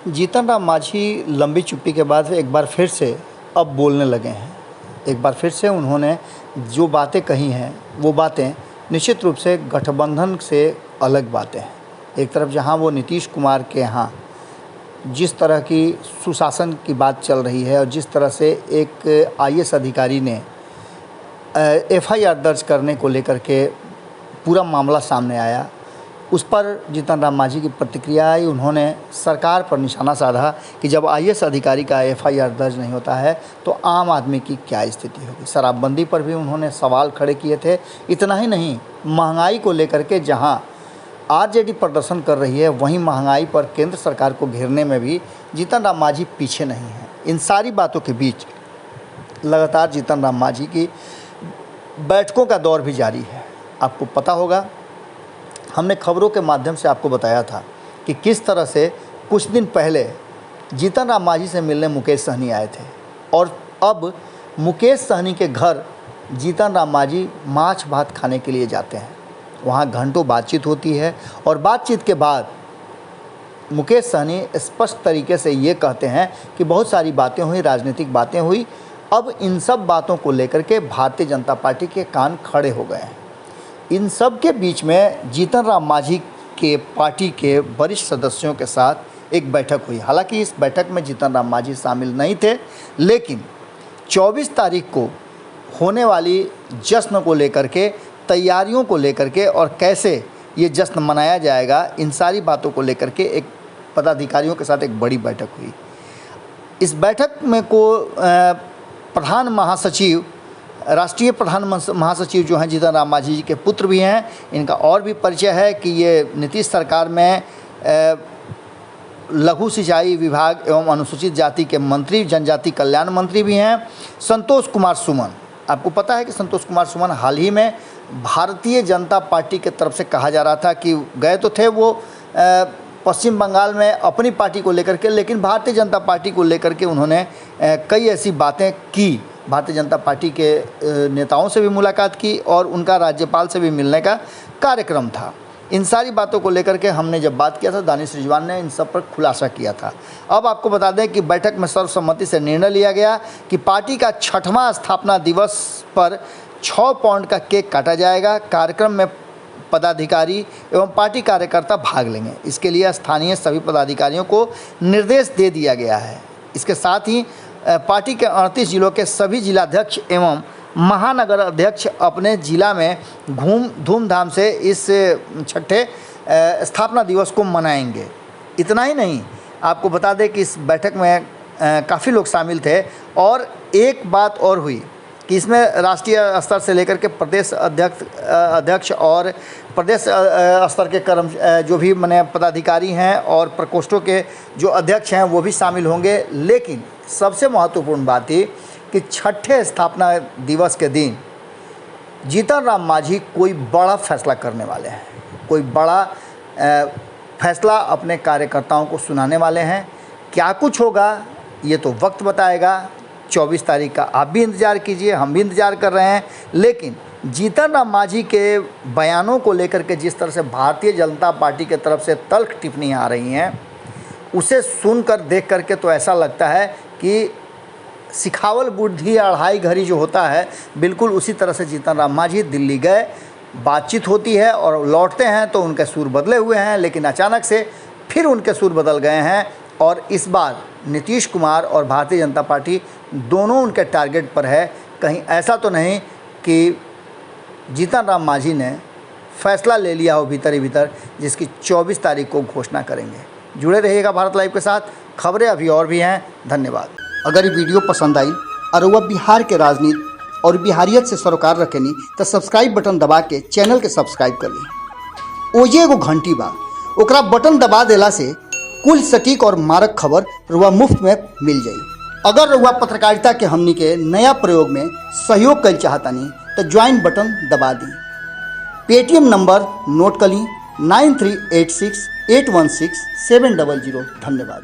जीतन राम मांझी लंबी चुप्पी के बाद एक बार फिर से अब बोलने लगे हैं। एक बार फिर से उन्होंने जो बातें कही हैं वो बातें निश्चित रूप से गठबंधन से अलग बातें हैं। एक तरफ जहां वो नीतीश कुमार के यहाँ जिस तरह की सुशासन की बात चल रही है और जिस तरह से एक आईएएस अधिकारी ने एफआईआर दर्ज करने को लेकर के पूरा मामला सामने आया, उस पर जीतन राम मांझी की प्रतिक्रिया आई। उन्होंने सरकार पर निशाना साधा कि जब आईएएस अधिकारी का एफआईआर दर्ज नहीं होता है तो आम आदमी की क्या स्थिति होगी। शराबबंदी पर भी उन्होंने सवाल खड़े किए थे। इतना ही नहीं, महंगाई को लेकर के जहां आरजेडी प्रदर्शन कर रही है, वहीं महंगाई पर केंद्र सरकार को घेरने में भी जीतन राम मांझी पीछे नहीं है। इन सारी बातों के बीच लगातार जीतन राम मांझी की बैठकों का दौर भी जारी है। आपको पता होगा, हमने खबरों के माध्यम से आपको बताया था कि किस तरह से कुछ दिन पहले जीतन राम मांझी से मिलने मुकेश सहनी आए थे और अब मुकेश सहनी के घर जीतन राम मांझी माछ भात खाने के लिए जाते हैं। वहाँ घंटों बातचीत होती है और बातचीत के बाद मुकेश सहनी स्पष्ट तरीके से ये कहते हैं कि बहुत सारी बातें हुई, राजनीतिक बातें हुई। अब इन सब बातों को लेकर के भारतीय जनता पार्टी के कान खड़े हो गए हैं। इन सब के बीच में जीतन राम मांझी के पार्टी के वरिष्ठ सदस्यों के साथ एक बैठक हुई। हालांकि इस बैठक में जीतन राम मांझी शामिल नहीं थे, लेकिन 24 तारीख को होने वाली जश्न को लेकर के, तैयारियों को लेकर के और कैसे ये जश्न मनाया जाएगा, इन सारी बातों को लेकर के एक पदाधिकारियों के साथ एक बड़ी बैठक हुई। इस बैठक में प्रधान महासचिव, राष्ट्रीय प्रधान महासचिव जो हैं जीतन राम मांझी जी के पुत्र भी हैं। इनका और भी परिचय है कि ये नीतीश सरकार में लघु सिंचाई विभाग एवं अनुसूचित जाति के मंत्री, जनजाति कल्याण मंत्री भी हैं। संतोष कुमार सुमन, आपको पता है कि संतोष कुमार सुमन हाल ही में भारतीय जनता पार्टी के तरफ से कहा जा रहा था कि गए तो थे वो पश्चिम बंगाल में अपनी पार्टी को लेकर के, लेकिन भारतीय जनता पार्टी को लेकर के उन्होंने कई ऐसी बातें की। भारतीय जनता पार्टी के नेताओं से भी मुलाकात की और उनका राज्यपाल से भी मिलने का कार्यक्रम था। इन सारी बातों को लेकर के हमने जब बात किया था, दानिश रिजवान ने इन सब पर खुलासा किया था। अब आपको बता दें कि बैठक में सर्वसम्मति से निर्णय लिया गया कि पार्टी का 6वां स्थापना दिवस पर 6 पाउंड का केक काटा जाएगा। कार्यक्रम में पदाधिकारी एवं पार्टी कार्यकर्ता भाग लेंगे। इसके लिए स्थानीय सभी पदाधिकारियों को निर्देश दे दिया गया है। इसके साथ ही पार्टी के 38 जिलों के सभी जिलाध्यक्ष एवं महानगर अध्यक्ष अपने जिला में धूमधाम से इस 6ठे स्थापना दिवस को मनाएंगे। इतना ही नहीं, आपको बता दें कि इस बैठक में काफ़ी लोग शामिल थे और एक बात और हुई कि इसमें राष्ट्रीय स्तर से लेकर के प्रदेश अध्यक्ष और प्रदेश स्तर के जो भी पदाधिकारी हैं और प्रकोष्ठों के जो अध्यक्ष हैं वो भी शामिल होंगे। लेकिन सबसे महत्वपूर्ण बात ये कि 6ठे स्थापना दिवस के दिन जीतन राम मांझी कोई बड़ा फैसला करने वाले हैं। कोई बड़ा फैसला अपने कार्यकर्ताओं को सुनाने वाले हैं। क्या कुछ होगा ये तो वक्त बताएगा। 24 तारीख का आप भी इंतज़ार कीजिए, हम भी इंतज़ार कर रहे हैं। लेकिन जीतन राम मांझी के बयानों को लेकर के जिस तरह से भारतीय जनता पार्टी के तरफ से तल्ख टिप्पणियाँ आ रही हैं, उसे सुनकर देख करके तो ऐसा लगता है कि सिखावल बुद्धि अढ़ाई घड़ी जो होता है, बिल्कुल उसी तरह से जीतन राम मांझी दिल्ली गए, बातचीत होती है और लौटते हैं तो उनके सुर बदले हुए हैं, लेकिन अचानक से फिर उनके सुर बदल गए हैं और इस बार नीतीश कुमार और भारतीय जनता पार्टी दोनों उनके टारगेट पर है। कहीं ऐसा तो नहीं कि जीतन राम मांझी ने फैसला ले लिया हो भीतर ही भीतर, जिसकी 24 तारीख को घोषणा करेंगे। जुड़े रहिएगा भारत लाइव के साथ, खबरें अभी और भी हैं। धन्यवाद। अगर ये वीडियो पसंद आई और वह बिहार के राजनीति और बिहारियत से सरोकार रखेनी तो सब्सक्राइब बटन दबा के चैनल के सब्सक्राइब कर ली। ओजे एगो घंटी बा, ओकरा बटन दबा देला से कुल सटीक और मारक खबर रुआ मुफ्त में मिल जाई। अगर रुआ पत्रकारिता के हमनी के नया प्रयोग में सहयोग कर चाहतानी तो ज्वाइन बटन दबा दी। पेटीएम नंबर नोट कर ली 9386816700। धन्यवाद।